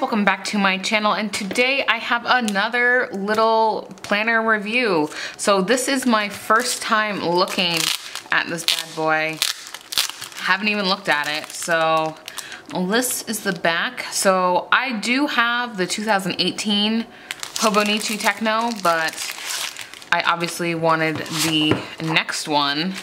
welcome back to my channel, and today I have another little planner review. So this is my first time looking at this bad boy. Haven't even looked at it. So this is the back. So I do have the 2018 Hobonichi Techo, but I obviously wanted the next one.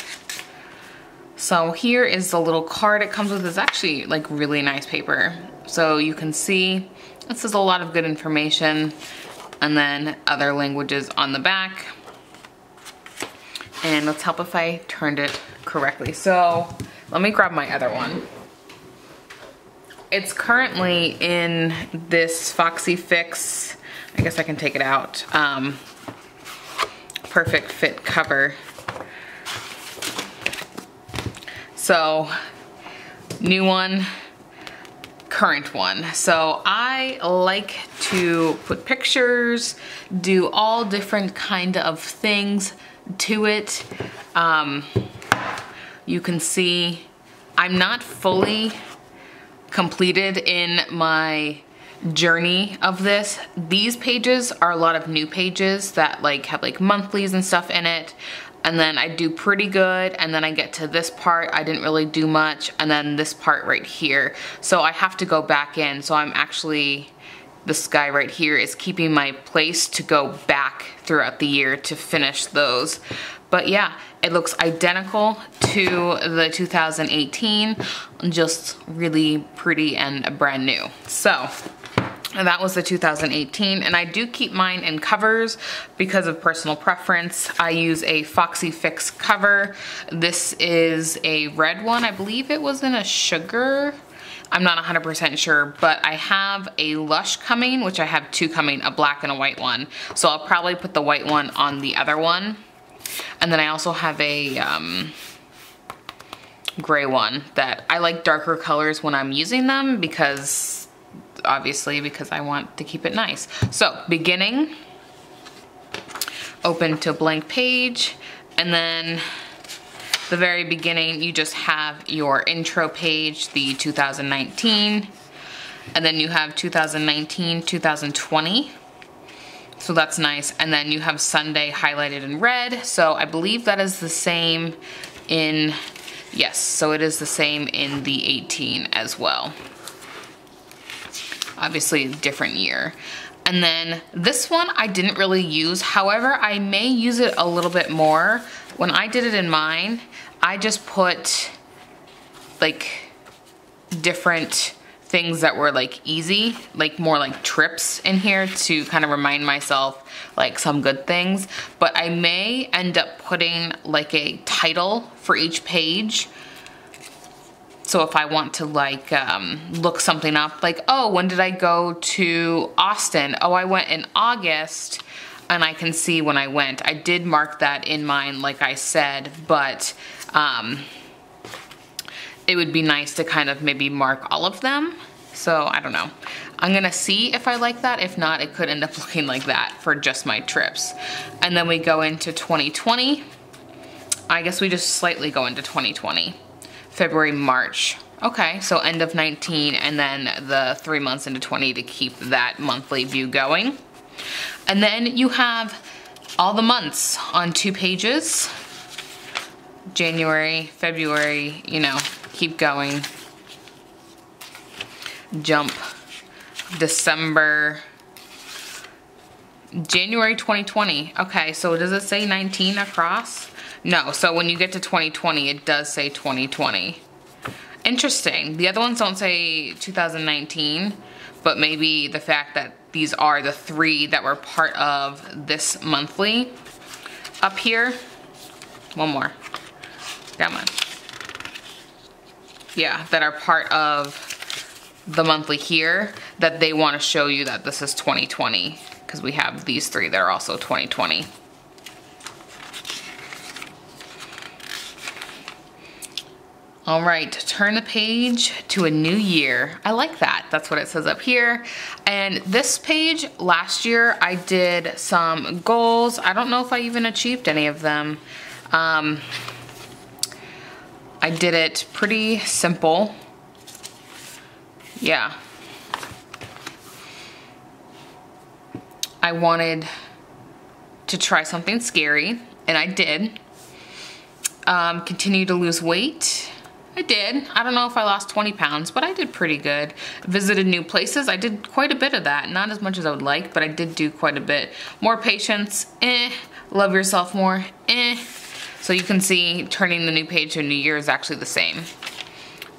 So here is the little card it comes with. It's actually like really nice paper. So you can see this is a lot of good information, and then other languages on the back. And let's help if I turned it correctly. So let me grab my other one. It's currently in this Foxy Fix, I guess I can take it out, perfect fit cover. So new one, current one. So I like to put pictures, do all different kind of things to it. You can see I'm not fully completed in my journey of this. These pages are a lot of new pages that like have like monthlies and stuff in it. And then I do pretty good, and then I get to this part, I didn't really do much, and then this part right here. So I have to go back in. So I'm actually, this guy right here is keeping my place to go back throughout the year to finish those. But yeah, it looks identical to the 2018, just really pretty and brand new. So that was the 2018, and I do keep mine in covers because of personal preference. I use a Foxy Fix cover. This is a red one. I believe it was in a sugar. I'm not 100% sure, but I have a Lush coming, which I have two coming, a black and a white one. So I'll probably put the white one on the other one. And then I also have a gray one that I like darker colors when I'm using them because obviously because I want to keep it nice. So beginning, open to blank page, and then the very beginning you just have your intro page, the 2019, and then you have 2019, 2020. So that's nice. And then you have Sunday highlighted in red. So I believe that is the same in, yes, so it is the same in the 18 as well. Obviously a different year. And then this one I didn't really use. However, I may use it a little bit more. When I did it in mine, I just put like different things that were like easy, like more like trips in here to kind of remind myself like some good things. But I may end up putting like a title for each page. So if I want to like look something up, like, oh, when did I go to Austin? Oh, I went in August, and I can see when I went. I did mark that in mine, like I said, but it would be nice to kind of maybe mark all of them. So I don't know. I'm gonna see if I like that. If not, it could end up looking like that for just my trips. And then we go into 2020. I guess we just slightly go into 2020. February, March. Okay, so end of 19 and then the 3 months into 20 to keep that monthly view going. And then you have all the months on 2 pages. January, February, you know, keep going. Jump. December. January 2020. Okay, so does it say 19 across? No, so when you get to 2020, it does say 2020. Interesting. The other ones don't say 2019, but maybe the fact that these are the 3 that were part of this monthly up here. One more. Come on. Yeah, that are part of the monthly here, that they want to show you that this is 2020, because we have these 3 that are also 2020. All right, turn the page to a new year. I like that. That's what it says up here. And this page, last year, I did some goals. I don't know if I even achieved any of them. I did it pretty simple. Yeah. I wanted to try something scary, and I did. Continue to lose weight. I did. I don't know if I lost 20 pounds, but I did pretty good. Visited new places. I did quite a bit of that. Not as much as I would like, but I did do quite a bit. More patience. Love yourself more. So you can see turning the new page to a new year is actually the same.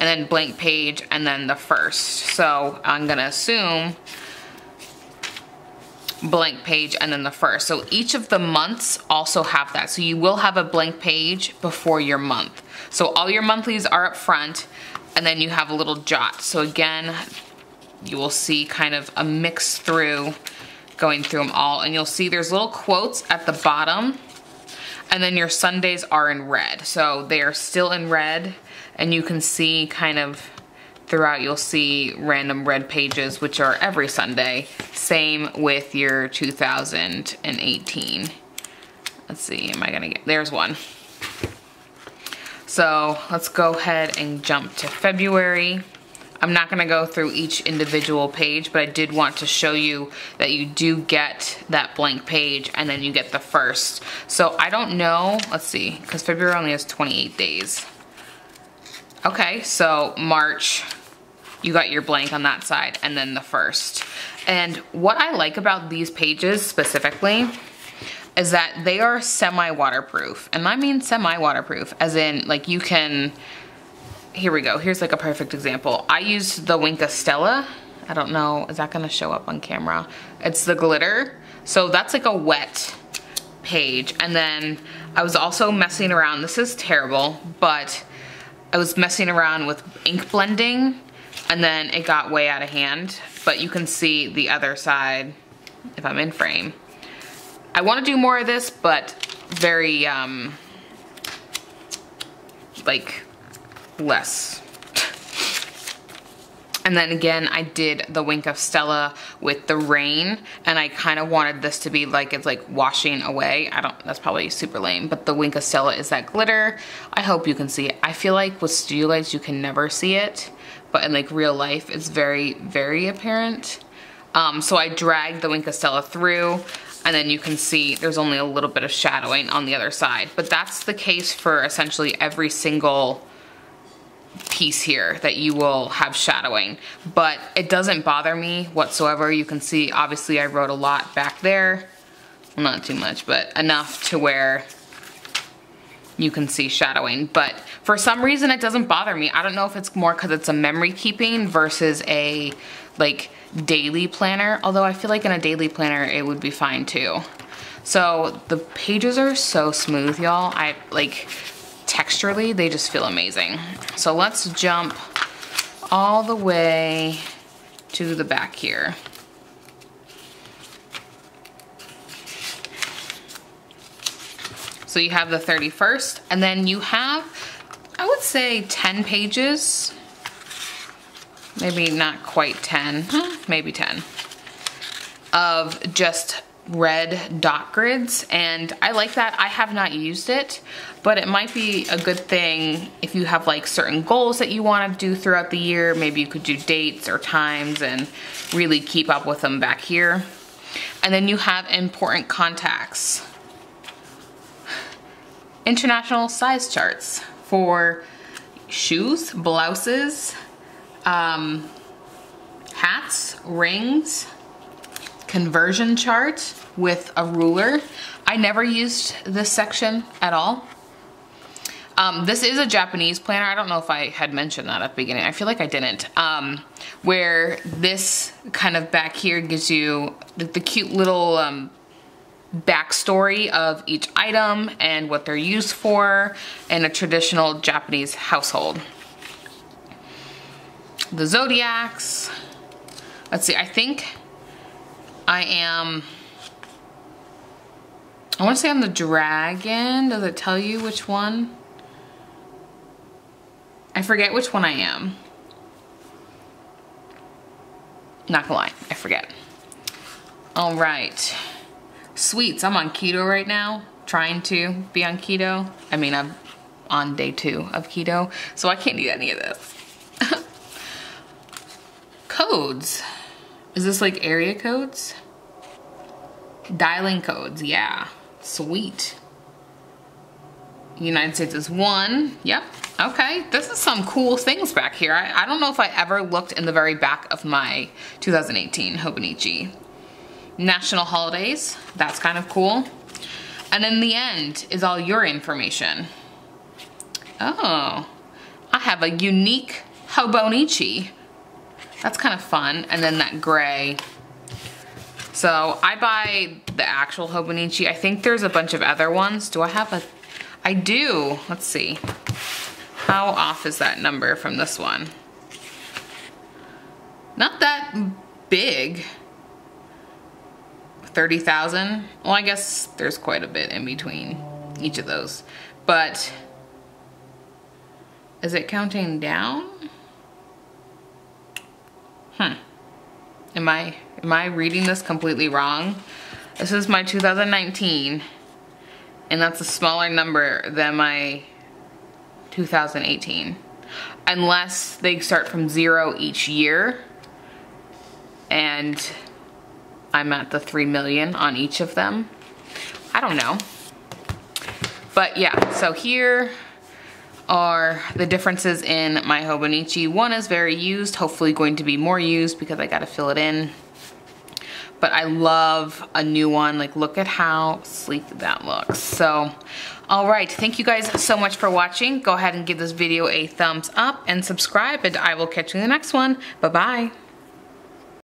And then blank page, and then the first. So I'm gonna assume blank page and then the first. So each of the months also have that. So you will have a blank page before your month. So all your monthlies are up front, and then you have a little jot. So again, you will see kind of a mix through, going through them all, and you'll see there's little quotes at the bottom, and then your Sundays are in red. So they are still in red, and you can see kind of throughout, you'll see random red pages, which are every Sunday. Same with your 2018. Let's see, am I gonna get, there's one. So let's go ahead and jump to February. I'm not gonna go through each individual page, but I did want to show you that you do get that blank page, and then you get the first. So I don't know, let's see, because February only has 28 days. Okay, so March, you got your blank on that side, and then the first. And what I like about these pages specifically is that they are semi-waterproof. And I mean semi-waterproof, as in like you can, here we go, here's like a perfect example. I used the Wink of Stella. I don't know, is that gonna show up on camera? It's the glitter. So that's like a wet page. And then I was also messing around, this is terrible, but I was messing around with ink blending, and then it got way out of hand. But you can see the other side if I'm in frame. I want to do more of this, but very, like, less. And then again, I did the Wink of Stella with the rain, and I kind of wanted this to be like, it's like washing away. That's probably super lame, but the Wink of Stella is that glitter. I hope you can see it. I feel like with studio lights, you can never see it, but in like real life, it's very, very apparent. So I dragged the Wink of Stella through, and then you can see there's only a little bit of shadowing on the other side. But that's the case for essentially every single piece here that you will have shadowing. But it doesn't bother me whatsoever. You can see, obviously I wrote a lot back there. Well, not too much, but enough to where you can see shadowing. But for some reason it doesn't bother me. I don't know if it's more because it's a memory keeping versus a like daily planner, although I feel like in a daily planner it would be fine too. So the pages are so smooth, y'all. I like, texturally, they just feel amazing. So let's jump all the way to the back here. So you have the 31st, and then you have, I would say 10 pages. Maybe not quite 10, maybe 10, of just red dot grids, and I like that. I have not used it, but it might be a good thing if you have like certain goals that you want to do throughout the year. Maybe you could do dates or times and really keep up with them back here. And then you have important contacts. International size charts for shoes, blouses, hats, rings, conversion chart with a ruler. I never used this section at all. This is a Japanese planner. I don't know if I had mentioned that at the beginning. I feel like I didn't. Where this kind of back here gives you the cute little backstory of each item and what they're used for in a traditional Japanese household. The zodiacs. Let's see, I think I want to say I'm the dragon. Does it tell you which one? I forget which one I am. Not gonna lie, I forget. All right. Sweets, I'm on keto right now. Trying to be on keto. I mean, I'm on day 2 of keto, so I can't eat any of this. Codes. Is this like area codes? Dialing codes, yeah, sweet. United States is 1, yep, okay. This is some cool things back here. I don't know if I ever looked in the very back of my 2018 Hobonichi. National holidays, that's kind of cool. And then the end is all your information. Oh, I have a unique Hobonichi. That's kind of fun. And then that gray. So I buy the actual Hobonichi. I think there's a bunch of other ones. Do I have a, I do. Let's see. How off is that number from this one? Not that big. 30,000. Well, I guess there's quite a bit in between each of those. But is it counting down? Am I reading this completely wrong? This is my 2019, and that's a smaller number than my 2018. Unless they start from 0 each year, and I'm at the 3 million on each of them. I don't know. But yeah, so here are the differences in my Hobonichi. One is very used, hopefully going to be more used because I gotta fill it in. But I love a new one. Like, look at how sleek that looks. So, all right, thank you guys so much for watching. Go ahead and give this video a thumbs up and subscribe, and I will catch you in the next one. Bye-bye.